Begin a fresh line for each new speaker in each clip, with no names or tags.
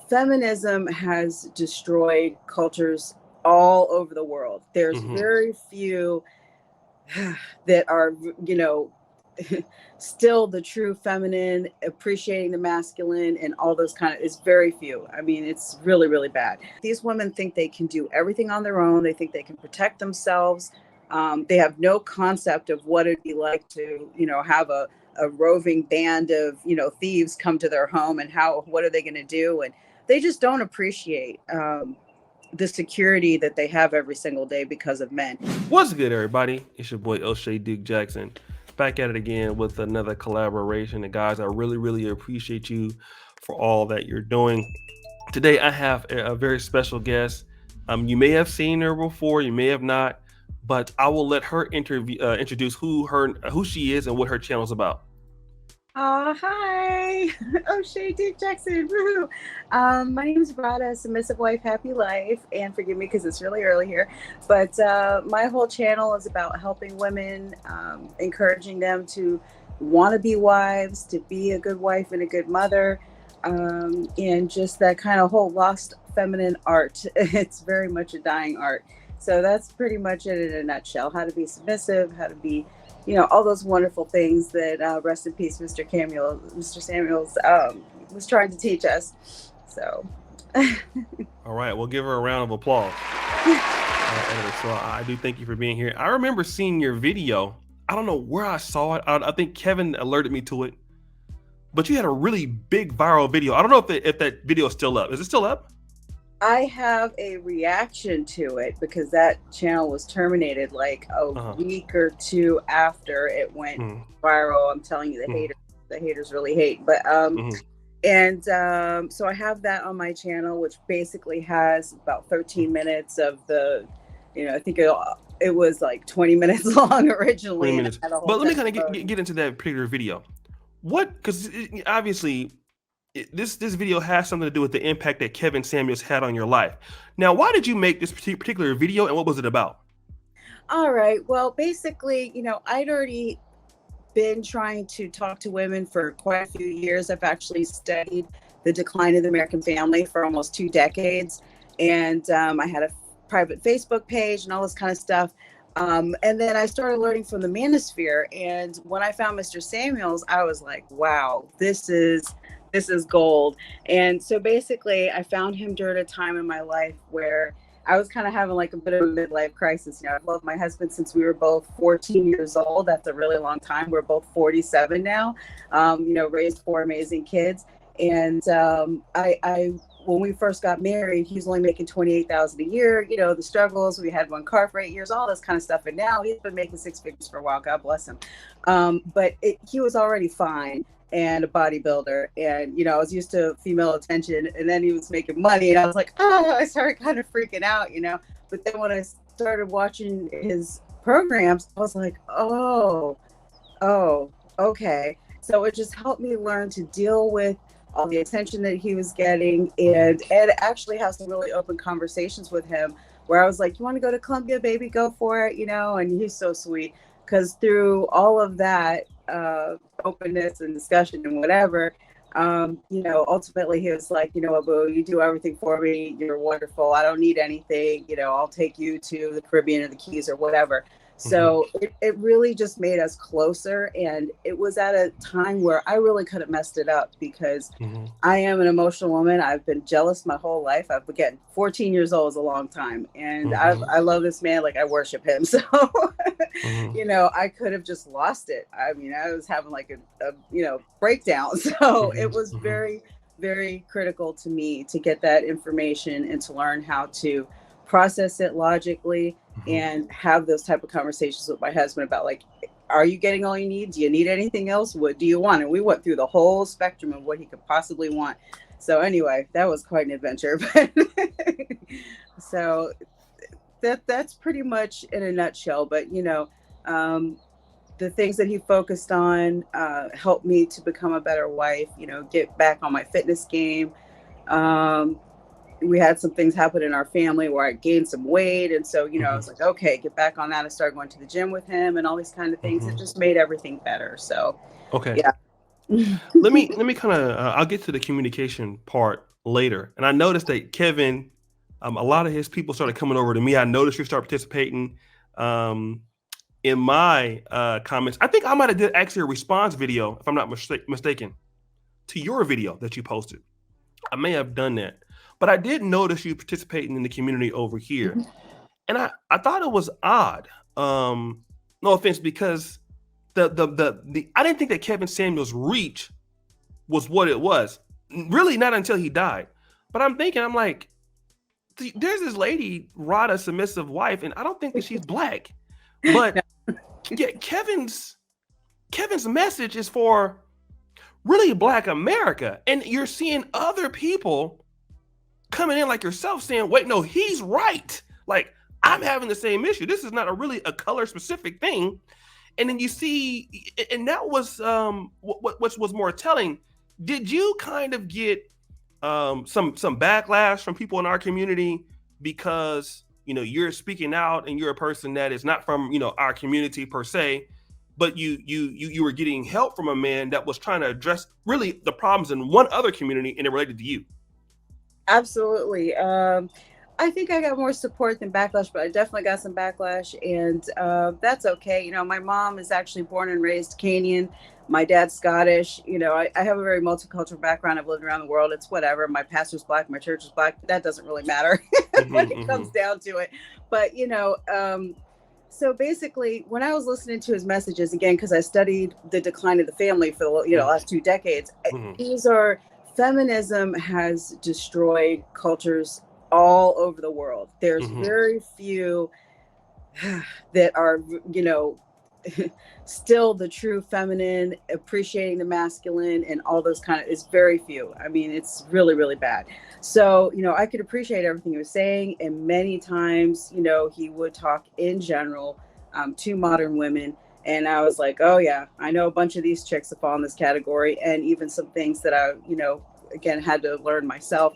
feminism has destroyed cultures all over the world. There's
Mm-hmm.
very few that are, you know, still the true feminine, appreciating the masculine, and all those kind of is very few. I mean, it's really, really bad. These women think they can do everything on their own. They think they can protect themselves. They have no concept of what it'd be like to, you know, have a roving band of, you know, thieves come to their home, and how, what are they going to do? And they just don't appreciate the security that they have every single day because of men.
What's good, everybody? It's your boy O'Shea Duke Jackson, back at it again with another collaboration. And guys, I really, really appreciate you for all that you're doing. Today, I have a very special guest. You may have seen her before, you may have not, but I will let her introduce who she is and what her channel is about.
Hi. Oh, Shay Duke Jackson. Woo. My name is Brada, submissive wife, happy life. And forgive me because it's really early here. But my whole channel is about helping women, encouraging them to want to be wives, to be a good wife and a good mother, and just that kind of whole lost feminine art. It's very much a dying art. So that's pretty much it in a nutshell. How to be submissive, how to be, you know, all those wonderful things that rest in peace, Mr. Samuels was trying to teach us. So,
All right, we'll give her a round of applause. So I do thank you for being here. I remember seeing your video. I don't know where I saw it. I think Kevin alerted me to it. But you had a really big viral video. I don't know if that video is still up. Is it still up?
I have a reaction to it because that channel was terminated like a week or two after it went viral. I'm telling you, the haters really hate. But and so I have that on my channel, which basically has about 13 minutes of the, you know, I think it was like 20 minutes long originally.
20 minutes. But let me kind of get into that particular video. What? Because obviously this video has something to do with the impact that Kevin Samuels had on your life. Now, why did you make this particular video, and what was it about?
All right. Well, basically, you know, I'd already been trying to talk to women for quite a few years. I've actually studied the decline of the American family for almost 2 decades. And I had a private Facebook page and all this kind of stuff. And then I started learning from the manosphere. And when I found Mr. Samuels, I was like, wow, this is gold. And so basically I found him during a time in my life where I was kind of having like a bit of a midlife crisis. You know, I've loved my husband since we were both 14 years old. That's a really long time. We're both 47 now, you know, raised 4 amazing kids. And I when we first got married, he was only making $28,000 a year. You know, the struggles, we had 1 car for 8 years, all this kind of stuff. And now he's been making 6 figures for a while. God bless him. But he was already fine and a bodybuilder, and you know, I was used to female attention, and then he was making money, and I was like, oh, I started kind of freaking out, you know. But then when I started watching his programs, I was like, oh, okay. So it just helped me learn to deal with all the attention that he was getting, and actually have some really open conversations with him where I was like, you want to go to Columbia, baby, go for it, you know. And he's so sweet, because through all of that openness and discussion and whatever, you know, ultimately he was like, you know what, boo, you do everything for me, you're wonderful, I don't need anything, you know, I'll take you to the Caribbean or the Keys or whatever. So it really just made us closer. And it was at a time where I really could have messed it up, because I am an emotional woman. I've been jealous my whole life. I've, again, 14 years old is a long time. And I love this man. Like, I worship him. So, you know, I could have just lost it. I mean, I was having like a you know, breakdown. So it was very, very critical to me to get that information and to learn how to process it logically and have those type of conversations with my husband about, like, are you getting all you need? Do you need anything else? What do you want? And we went through the whole spectrum of what he could possibly want. So anyway, that was quite an adventure. But so that's pretty much in a nutshell. But you know, the things that he focused on helped me to become a better wife, you know, get back on my fitness game. We had some things happen in our family where I gained some weight. And so, you know, I was like, okay, get back on that. I started going to the gym with him and all these kind of things. It just made everything better. So,
okay.
Yeah.
let me kind of, I'll get to the communication part later. And I noticed that Kevin, a lot of his people started coming over to me. I noticed you start participating in my comments. I think I might have did actually a response video, if I'm not mistaken, to your video that you posted. I may have done that. But I did notice you participating in the community over here. And I thought it was odd. No offense, because the I didn't think that Kevin Samuels' reach was what it was. Really not until he died. But I'm like, there's this lady, Brada, submissive wife, and I don't think that she's black. But yeah, Kevin's message is for really black America. And you're seeing other people coming in like yourself saying, wait, no, he's right. Like, I'm having the same issue. This is not a color specific thing. And then you see, and that was what was more telling. Did you kind of get some backlash from people in our community because you're speaking out and you're a person that is not from our community per se, but you were getting help from a man that was trying to address really the problems in one other community and it related to you?
Absolutely. I think I got more support than backlash, but I definitely got some backlash, and that's okay. My mom is actually born and raised Kenyan. My dad's Scottish. I have a very multicultural background. I've lived around the world. It's whatever. My pastor's black. My church is black. That doesn't really matter when it comes down to it. But, so basically, when I was listening to his messages, again, because I studied the decline of the family for the last 2 decades, feminism has destroyed cultures all over the world. There's very few that are, still the true feminine, appreciating the masculine and all those it's very few. I mean, it's really, really bad. So, I could appreciate everything he was saying. And many times, he would talk in general to modern women. And I was like, oh yeah, I know a bunch of these chicks that fall in this category, and even some things that I, again, had to learn myself.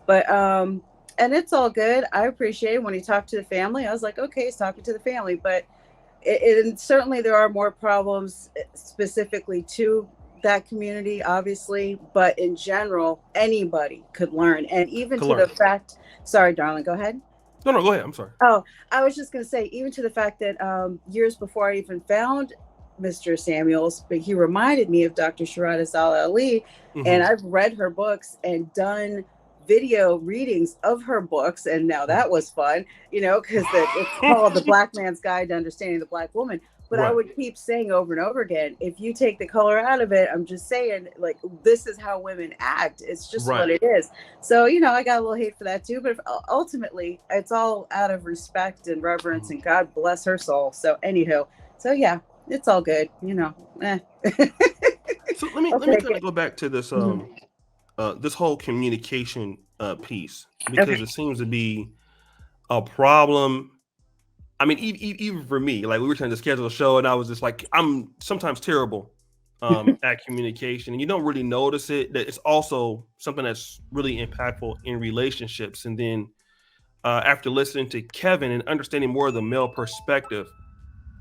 But, and it's all good. I appreciate it. When he talked to the family, I was like, okay, he's talking to the family. But and certainly there are more problems specifically to that community, obviously. But in general, anybody could learn. And even the fact, sorry, darling, go ahead.
No, go ahead. I'm sorry.
Oh, I was just going to say, even to the fact that years before I even found Mr. Samuels, but he reminded me of Dr. Sharada Zala Ali. And I've read her books and done video readings of her books, and now that was fun, because it's called The Black Man's Guide to Understanding the Black Woman. But I would keep saying over and over again, if you take the color out of it, I'm just saying, like, this is how women act. It's just what it is. So, I got a little hate for that too, but ultimately it's all out of respect and reverence, and God bless her soul. So anywho, so yeah, it's all good, So
let me kind of go back to this this whole communication piece, because it seems to be a problem. I mean, even for me, like, we were trying to schedule a show, and I was just like, I'm sometimes terrible at communication, and you don't really notice it. That it's also something that's really impactful in relationships. And then after listening to Kevin and understanding more of the male perspective,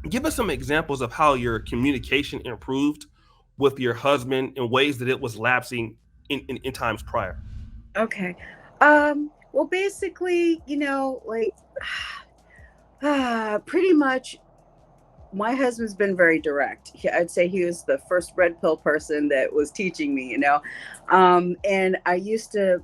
give us some examples of how your communication improved with your husband in ways that it was lapsing in times prior.
Okay. Well, basically, pretty much my husband's been very direct. I'd say he was the first red pill person that was teaching me, and I used to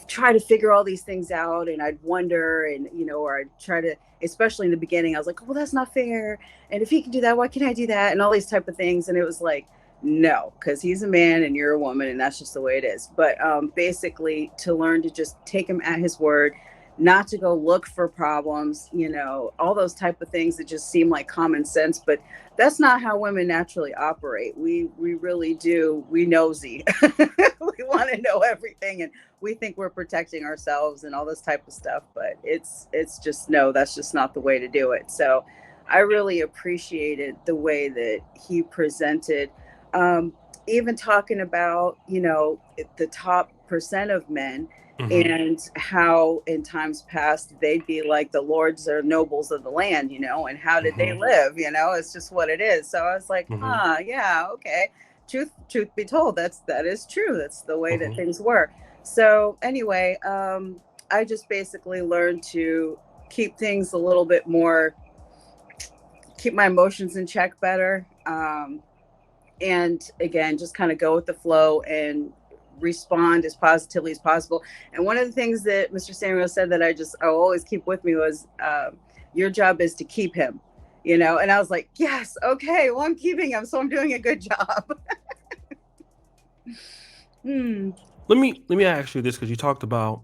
try to figure all these things out, and I'd wonder, and, or I'd try to, especially in the beginning, I was like, well, that's not fair. And if he can do that, why can't I do that? And all these type of things. And it was like, no, because he's a man and you're a woman, and that's just the way it is. But basically, to learn to just take him at his word, not to go look for problems, all those type of things that just seem like common sense. But that's not how women naturally operate. We really do. We nosy. We want to know everything, and we think we're protecting ourselves and all this type of stuff. But it's just, no, that's just not the way to do it. So I really appreciated the way that he presented. Even talking about, the top percent of men, and how in times past they'd be like the lords or nobles of the land, and how did they live? It's just what it is. So I was like, yeah, okay. Truth be told, that is true. That's the way that things were. So anyway, I just basically learned to keep things a little bit more, keep my emotions in check better. And again, just kind of go with the flow and respond as positively as possible. And one of the things that Mr. Samuel said that I always keep with me was, your job is to keep him, and I was like, yes, okay, well, I'm keeping him, so I'm doing a good job.
Let me ask you this, because you talked about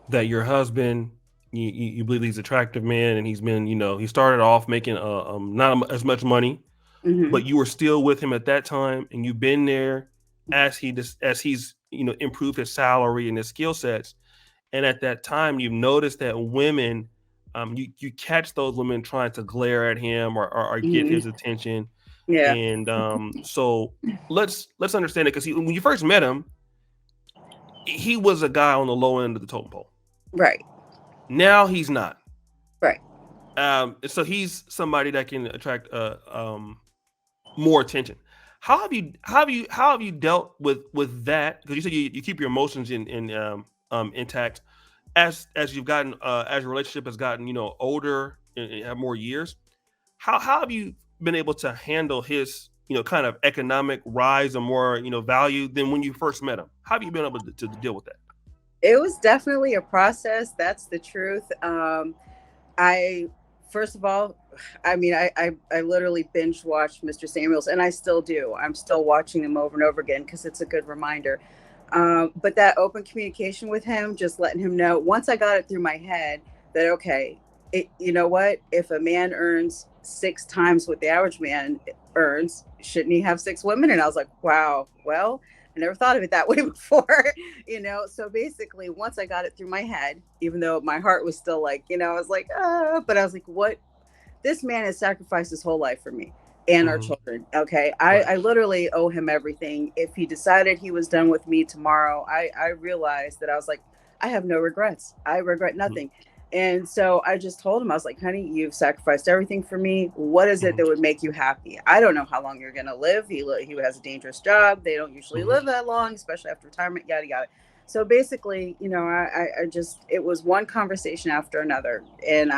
that your husband, you believe he's an attractive man, and he's been, he started off making not as much money,
Mm-hmm.
but you were still with him at that time, and you've been there as he's improved his salary and his skill sets. And at that time, you've noticed that women, you catch those women trying to glare at him, or get
Mm-hmm.
his attention.
Yeah.
And so let's understand it, because when you first met him, he was a guy on the low end of the totem pole.
Right.
Now he's not.
Right.
So he's somebody that can attract more attention. How have you dealt with that? Because you said you keep your emotions intact as you've gotten, as your relationship has gotten older, and have more years. How have you been able to handle his kind of economic rise, or more value, than when you first met him? How have you been able to deal with that?
It was definitely a process. That's the truth. I First of all, I mean, I literally binge watched Mr. Samuels, and I still do. I'm still watching them over and over again because it's a good reminder. But that open communication with him, just letting him know, once I got it through my head that, okay, you know what? If a man earns 6 times what the average man earns, shouldn't he have 6 women? And I was like, wow, well, I never thought of it that way before, So basically, once I got it through my head, even though my heart was still like, I was like, but I was like, what? This man has sacrificed his whole life for me and our
Hmm.
children. Okay.
Right.
I literally owe him everything. If he decided he was done with me tomorrow, I realized that I was like, I have no regrets. I regret nothing. And so I just told him, I was like, honey, you've sacrificed everything for me. What is it
Hmm.
that would make you happy? I don't know how long you're going to live. He has a dangerous job. They don't usually
Hmm.
live that long, especially after retirement, yada, yada. So basically, I just, it was one conversation after another. And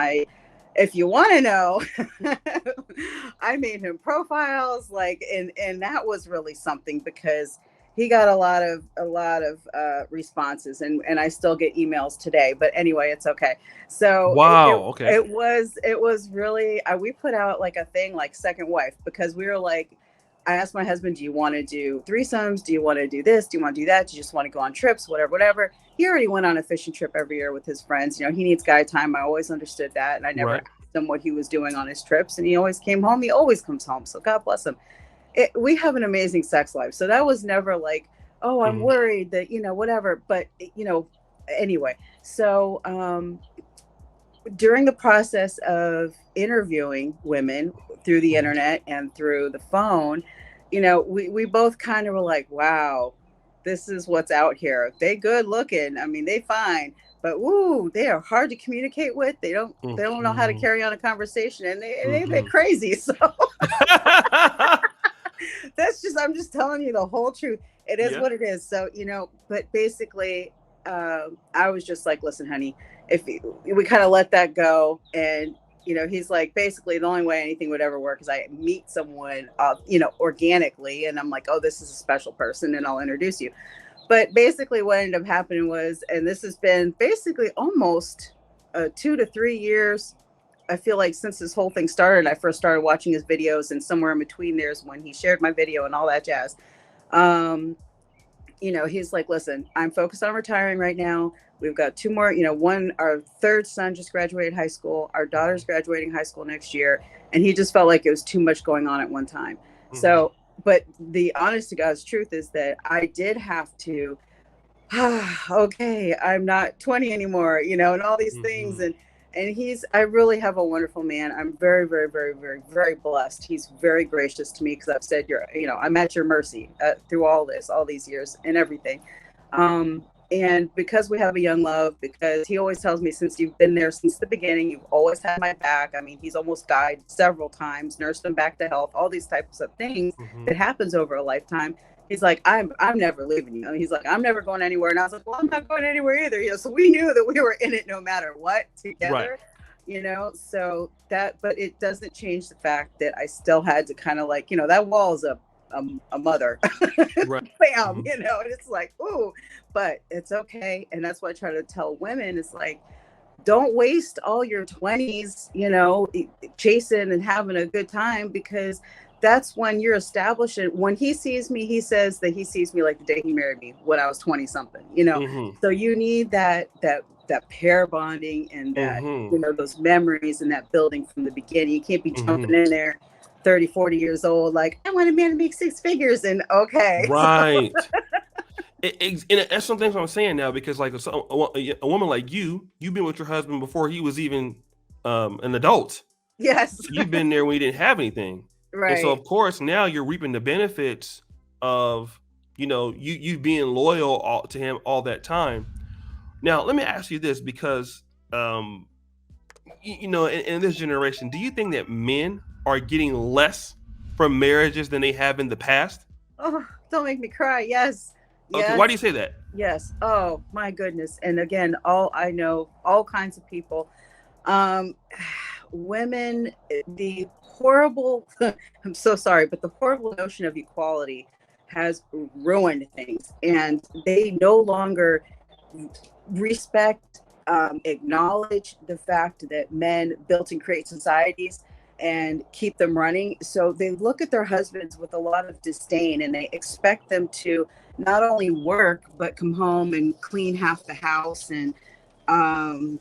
if you want to know, I made him profiles, like, and that was really something, because he got a lot of responses, and I still get emails today. But anyway, it's okay. So
Wow. Okay.
it was really, we put out like a thing like second wife, because we were like, I asked my husband, do you want to do threesomes? Do you want to do this? Do you want to do that? Do you just want to go on trips? Whatever, whatever. He already went on a fishing trip every year with his friends. He needs guy time. I always understood that. And I never
Right.
asked him what he was doing on his trips. And he always came home. He always comes home. So God bless him. We have an amazing sex life. So that was never like, oh, I'm
Hmm.
worried that, whatever. But, anyway. So during the process of interviewing women through the
Hmm.
internet and through the phone, we both kind of were like, wow, this is what's out here. They good looking. I mean, they fine, but woo, they are hard to communicate with. They don't know how to
Hmm.
carry on a conversation, and they a bit
Hmm.
crazy. So I'm just telling you the whole truth. It is
Yeah.
what it is. So, but basically, I was just like, listen, honey, if we kind of let that go. And, he's like, basically, the only way anything would ever work is I meet someone, organically. And I'm like, oh, this is a special person, and I'll introduce you. But basically, what ended up happening was, and this has been basically almost 2 to 3 years, I feel like, since this whole thing started. I first started watching his videos, and somewhere in between there's when he shared my video and all that jazz. Um, he's like, listen, I'm focused on retiring right now. We've got two more, our third son just graduated high school. Our daughter's graduating high school next year. And he just felt like it was too much going on at one time.
Hmm.
So, but the honest to God's truth is that I did have to, okay, I'm not 20 anymore, and all these things.
Hmm.
And I really have a wonderful man. I'm very, very, very, very, very blessed. He's very gracious to me, because I've said, I'm at your mercy through all these years and everything. And because we have a young love, because he always tells me, since you've been there since the beginning, you've always had my back. I mean, he's almost died several times, nursed him back to health, all these types of things
Hmm.
that happens over a lifetime. He's like, I'm never leaving you. And he's like, I'm never going anywhere. And I was like, well, I'm not going anywhere either. So we knew that we were in it no matter what
Right.
together, so that, but it doesn't change the fact that I still had to kind of like, that wall is a mother.
Right.
Bam,
Mhm.
and it's like, ooh, but it's okay. And that's what I try to tell women. It's like, don't waste all your 20s, chasing and having a good time, because that's when you're establishing. When he sees me, he says that he sees me like the day he married me when I was 20 something.
Mhm.
So you need that pair bonding, and that,
Mhm.
those memories, and that building from the beginning. You can't be jumping
Mhm.
in there 30, 40 years old, like, I want a man to make six figures, and okay. So
Right. And that's some things I'm saying now, because like a woman like you've been with your husband before he was even an adult.
yes.
So you've been there when you didn't have anything. And so
Right.
of course now you're reaping the benefits of you being loyal to him all that time. Now let me ask you this, because um in this generation, do you think that men are getting less from marriages than they have in the past?
Oh, don't make me cry. Yes.
Okay, why do you
Yes.
say that?
Yes. Oh my goodness. And again, I know all kinds of people. Um, women, the horrible, I'm so sorry, but the horrible notion of equality has ruined things. And they no longer respect, acknowledge the fact that men built and create societies and keep them running. So they look at their husbands with a lot of disdain, and they expect them to not only work, but come home and clean half the house, and um,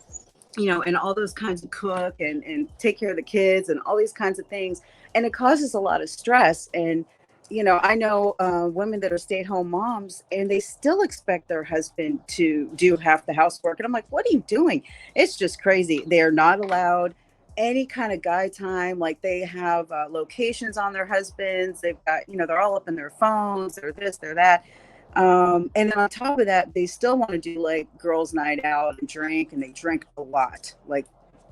and all those kinds of cook, and take care of the kids, and all these kinds of things. And it causes a lot of stress. And, I know women that are stay-at-home moms, and they still expect their husband to do half the housework. And I'm like, what are you doing? It's just crazy. They're not allowed any kind of guy time. Like, they have locations on their husbands. They've got, they're all up in their phones. They're this, they're that. And then on top of that, they still want to do like girls' night out and drink, and they drink a lot. Like,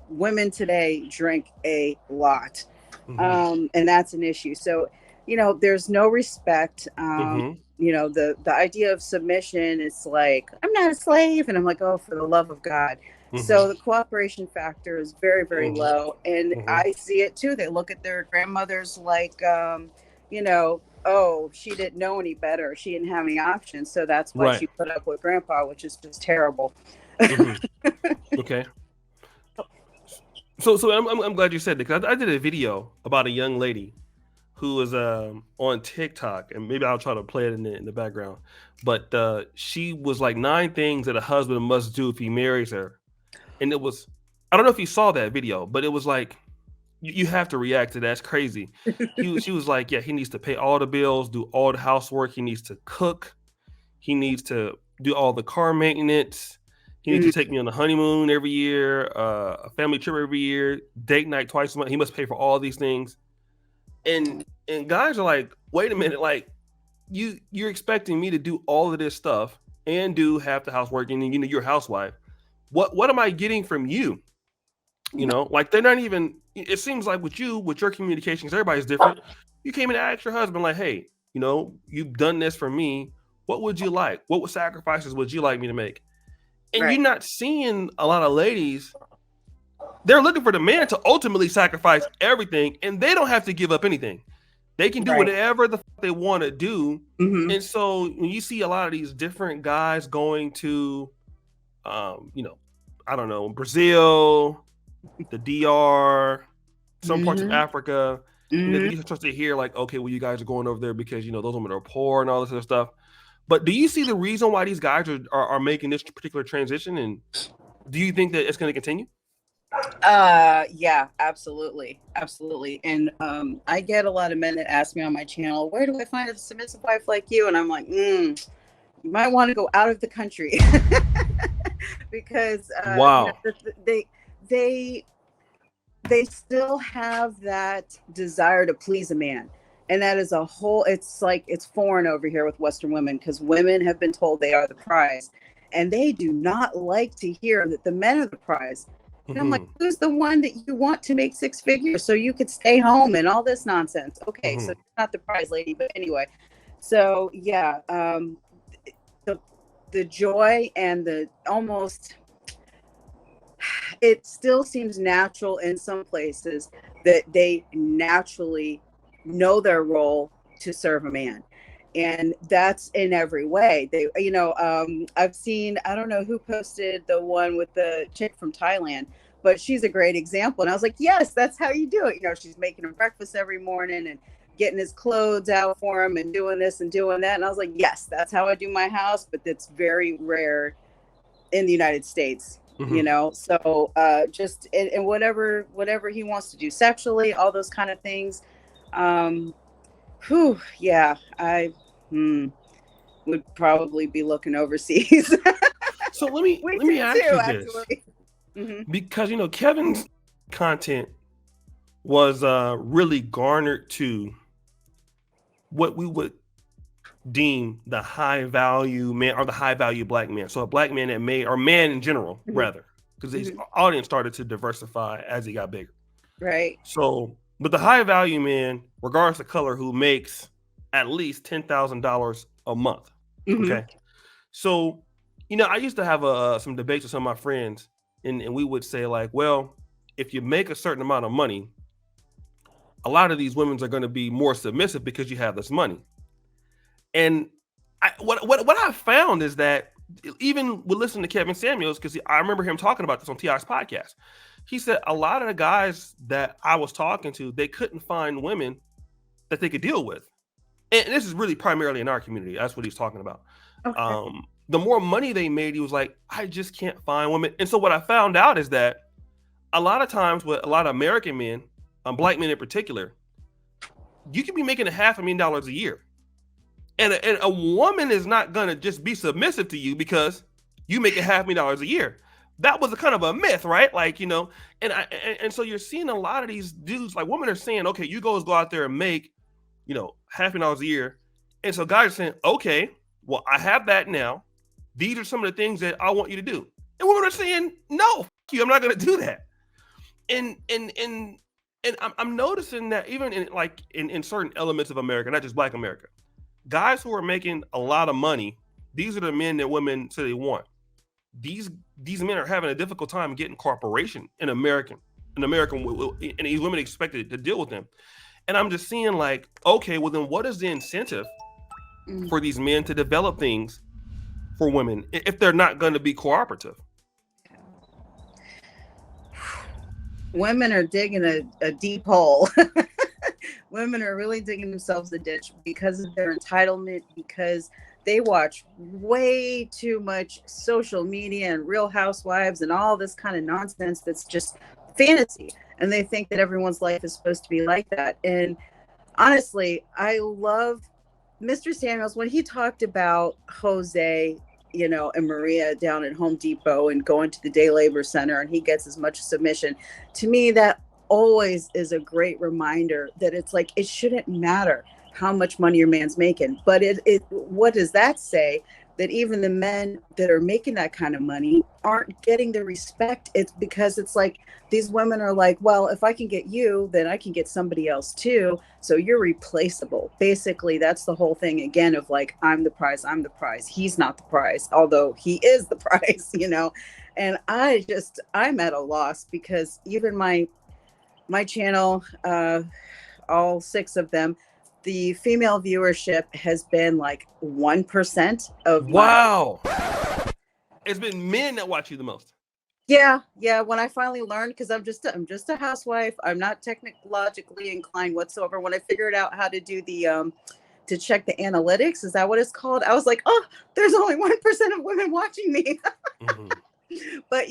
women today drink a lot,
Hmm.
and that's an issue. So, there's no respect.
Hmm.
The idea of submission is like, I'm not a slave, and I'm like, oh, for the love of God. So
Hmm.
the cooperation factor is very, very
Hmm.
low, and
Hmm.
I see it too. They look at their grandmothers like, oh, she didn't know any better. She didn't have any options. So that's why
Right.
she put up with grandpa, which is just terrible.
Hmm. Okay. So I'm glad you said that, because I did a video about a young lady who was on TikTok, and maybe I'll try to play it in the background. But she was like 9 things that a husband must do if he marries her, and it was, I don't know if you saw that video, but it was like, you have to react to that. That's crazy. She was like, yeah, he needs to pay all the bills, do all the housework, he needs to cook, he needs to do all the car maintenance. He needs to take me on a honeymoon every year, a family trip every year, date night twice a month. He must pay for all these things. And guys are like, wait a minute, like, you're expecting me to do all of this stuff and do half the housework, and you're a housewife. What am I getting from you? Like, they're not even. It seems like with you, with your communications, everybody's different. You came in and asked your husband, like, hey, you've done this for me. What would you like? What sacrifices would you like me to make? And
Right.
you're not seeing a lot of ladies. They're looking for the man to ultimately sacrifice everything, and they don't have to give up anything. They can do
Right.
whatever they want to do.
Hmm.
And so when you see a lot of these different guys going to, I don't know, Brazil, the DR, some parts of
Hmm.
Africa,
Hmm.
you start to hear like, okay, well, you guys are going over there because those women are poor and all this other stuff. But do you see the reason why these guys are making this particular transition, and do you think that it's going to continue?
Yeah, absolutely. Absolutely. And I get a lot of men that ask me on my channel, where do I find a submissive wife like you? And I'm like, you might want to go out of the country. Because
Wow.
they they they still have that desire to please a man. And that is a whole, it's like, it's foreign over here with Western women, because women have been told they are the prize, and they do not like to hear that the men are the prize. And I'm like,
Hmm.
who's the one that you want to make six figures so you could stay home and all this nonsense? Okay, so
Hmm.
you're not the prize lady, but anyway. So yeah, the the joy and the almost, it still seems natural in some places that they naturally know their role to serve a man, and that's in every way. They, I've seen, I don't know who posted the one with the chick from Thailand, but she's a great example, and I was like, yes, that's how you do it. She's making him breakfast every morning and getting his clothes out for him and doing this and doing that, and I was like, yes, that's how I do my house, but it's very rare in the United States.
Mhm.
So just and whatever he wants to do sexually, all those kind of things. um yeah, I would probably be looking overseas.
So let me
We
let me
too
ask
too
you this,
actually. Hmm.
because Kevin's content was really garnered to what we would deem the high value man, or the high value black man. So a black man that may, or man in general,
Hmm.
rather, because his
Hmm.
audience started to diversify as he got bigger.
Right.
So, but the high value man, regardless of color, who makes at least $10,000 a month.
Hmm.
Okay. So, I used to have some debates with some of my friends, and we would say, like, well, if you make a certain amount of money, a lot of these women are going to be more submissive because you have this money. And what I found is that even with listening to Kevin Samuels, because I remember him talking about this on T.I.'s podcast, he said a lot of the guys that I was talking to, they couldn't find women that they could deal with. And this is really primarily in our community. That's what he's talking about.
Okay.
The more money they made, he was like, I just can't find women. And so what I found out is that a lot of times with a lot of American men, black men in particular, you could be making $500,000 a year. And a woman is not gonna just be submissive to you because you make $500,000 a year. That was a kind of a myth, right? Like, and so you're seeing a lot of these dudes, like women are saying, okay, you go out there and make, $500,000 a year. And so guys are saying, okay, well, I have that now. These are some of the things that I want you to do. And women are saying, no, f you, I'm not gonna do that. And I'm noticing that even in certain elements of America, not just black America, guys who are making a lot of money, these are the men that women say they want. These men are having a difficult time getting cooperation in America, and these women expected to deal with them. And I'm just seeing like, okay, well then what is the incentive
Mm.
for these men to develop things for women if they're not going to be cooperative?
Women are digging a deep hole. Women are really digging themselves a ditch because of their entitlement, because they watch way too much social media and Real Housewives and all this kind of nonsense that's just fantasy. And they think that everyone's life is supposed to be like that. And honestly, I love Mr. Samuels when he talked about Jose, and Maria down at Home Depot and going to the day labor center, and he gets as much submission. To me, that always is a great reminder that it's like it shouldn't matter how much money your man's making, but it what does that say? That even the men that are making that kind of money aren't getting the respect. It's because it's like these women are like, well, if I can get you, then I can get somebody else too. So you're replaceable. Basically, that's the whole thing again of like, I'm the prize, I'm the prize. He's not the prize, although he is the prize. And I'm at a loss because even my channel, all six of them, the female viewership has been like 1% of my.
Wow. It's been men that watch you the most.
Yeah. When I finally learned, because I'm just a housewife. I'm not technologically inclined whatsoever. When I figured out how to do the to check the analytics, is that what it's called? I was like, oh, there's only 1% of women watching me.
Mm-hmm.
But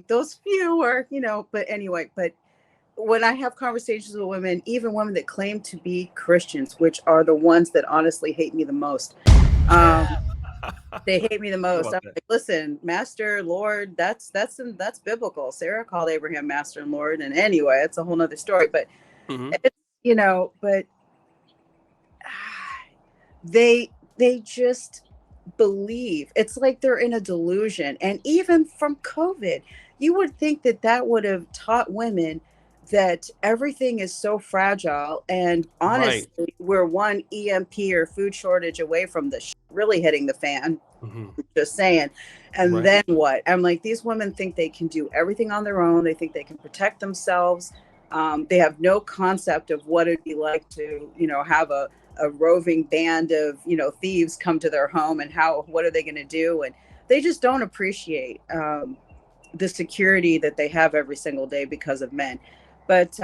those few are, but anyway, but when I have conversations with women, even women that claim to be Christians, which are the ones that honestly hate me the most, they hate me the
What
most.
about
I'm
that?
like, listen, Master, Lord, that's biblical. Sarah called Abraham Master and Lord, and anyway, it's a whole nother story. But
Mm-hmm.
it's, but they just believe. It's like they're in a delusion. And even from COVID, you would think that would have taught women that everything is so fragile. And
Right.
honestly, we're one EMP or food shortage away from the really hitting the fan.
Hmm.
Just saying. And
Right.
then what? I'm like, these women think they can do everything on their own. They think they can protect themselves. They have no concept of what it'd be like to, have a roving band of, thieves come to their home, and what are they going to do? And they just don't appreciate the security that they have every single day because of men. But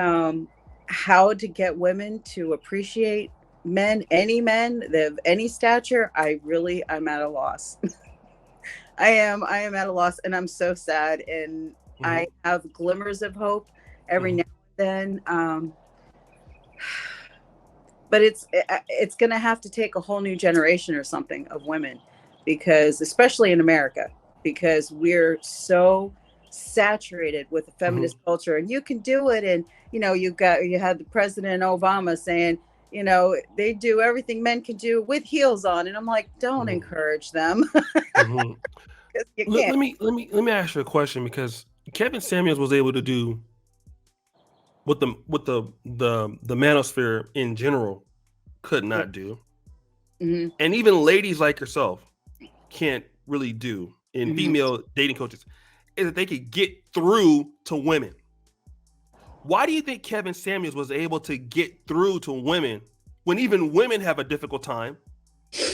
how to get women to appreciate men, any men of any stature, I'm at a loss. I am at a loss, and I'm so sad. And
Hmm.
I have glimmers of hope every
Hmm.
now and then. But it's going to have to take a whole new generation or something of women, because especially in America, because we're so saturated with the
Hmm.
feminist culture, and you can do it. And you had the President Obama saying, they do everything men can do with heels on, and I'm like, don't
Hmm.
encourage them.
Hmm.
Because you
Let,
can't.
let me let me let me ask you a question, because Kevin Samuels was able to do what the manosphere in general could
Yeah.
not do,
Hmm.
and even ladies like yourself can't really do in
Hmm.
female dating coaches, is that they could get through to women. Why do you think Kevin Samuels was able to get through to women when even women have a difficult time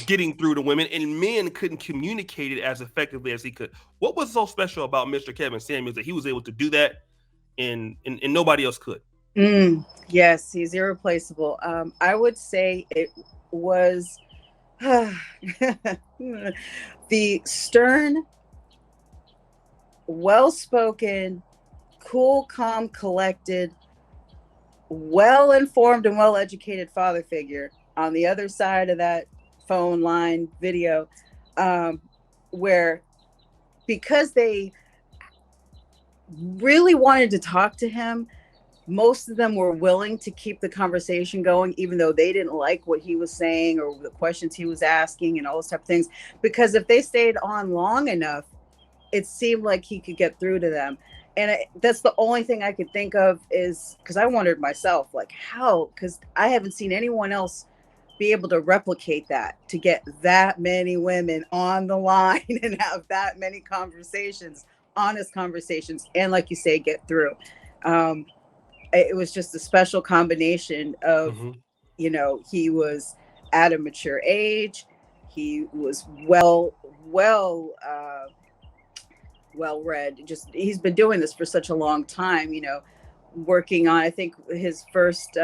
getting through to women, and men couldn't communicate it as effectively as he could? What was so special about Mr. Kevin Samuels that he was able to do that, and nobody else could?
Yes, he's irreplaceable. I would say it was the stern, well spoken, cool, calm, collected, well informed, and well educated father figure on the other side of that phone line video, um, where, because they really wanted to talk to him, most of them were willing to keep the conversation going, even though they didn't like what he was saying or the questions he was asking and all those type of things. Because if they stayed on long enough, it seemed like he could get through to them. And that's the only thing I could think of, is because I wondered myself, like, how, because I haven't seen anyone else be able to replicate that, to get that many women on the line and have that many conversations, honest conversations, and like you say, get through. Um, it was just a special combination of,
Hmm.
he was at a mature age, he was well read. Just, he's been doing this for such a long time, working on, I think his first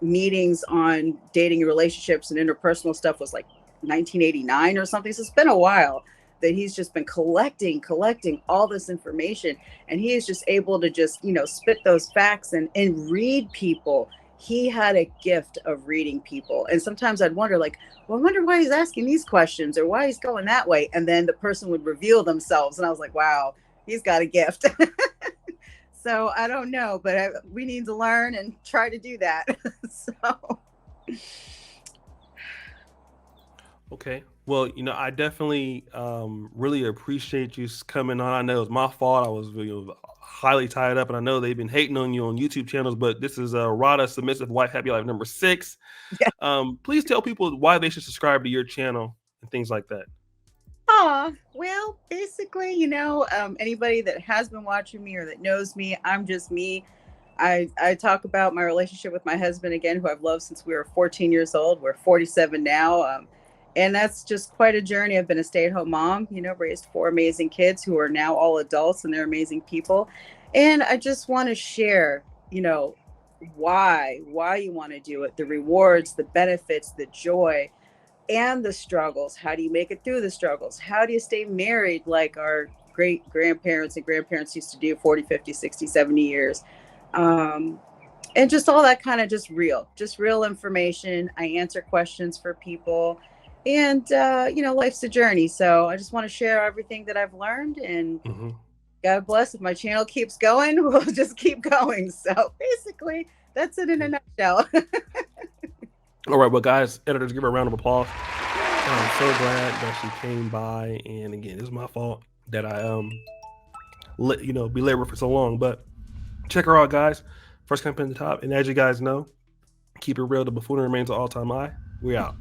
meetings on dating and relationships and interpersonal stuff was like 1989 or something. So it's been a while that he's just been collecting all this information, and he is just able to just, spit those facts and read people. He had a gift of reading people, and sometimes I'd wonder, like, well, I wonder why he's asking these questions or why he's going that way. And then the person would reveal themselves. And I was like, wow, he's got a gift. So I don't know, but we need to learn and try to do that. So,
Okay. Well, I definitely really appreciate you coming on. I know it's my fault. I was highly tied up, and I know they've been hating on you on YouTube channels, but this is Rada Submissive Wife Happy Life number 6.
yeah.
Please tell people why they should subscribe to your channel and things like that.
Well, basically, anybody that has been watching me or that knows me, I'm just me. I talk about my relationship with my husband again, who I've loved since we were 14 years old. We're 47 now. And that's just quite a journey. I've been a stay-at-home mom, raised 4 amazing kids who are now all adults, and they're amazing people. And I just want to share, why you want to do it, the rewards, the benefits, the joy, and the struggles. How do you make it through the struggles? How do you stay married like our great grandparents and grandparents used to do 40, 50, 60, 70 years? Um, and just all that kind of just real information. I answer questions for people. And, life's a journey. So I just want to share everything that I've learned. And
Hmm.
God bless, if my channel keeps going, we'll just keep going. So basically, that's it in a
Okay.
nutshell.
All right, well, guys, editors, give her a round of applause. I'm so glad that she came by, and again, it's my fault that I be labor for so long. But check her out, guys. First comment at the top. And as you guys know, keep it real. The buffoonery remains an all-time high. We out.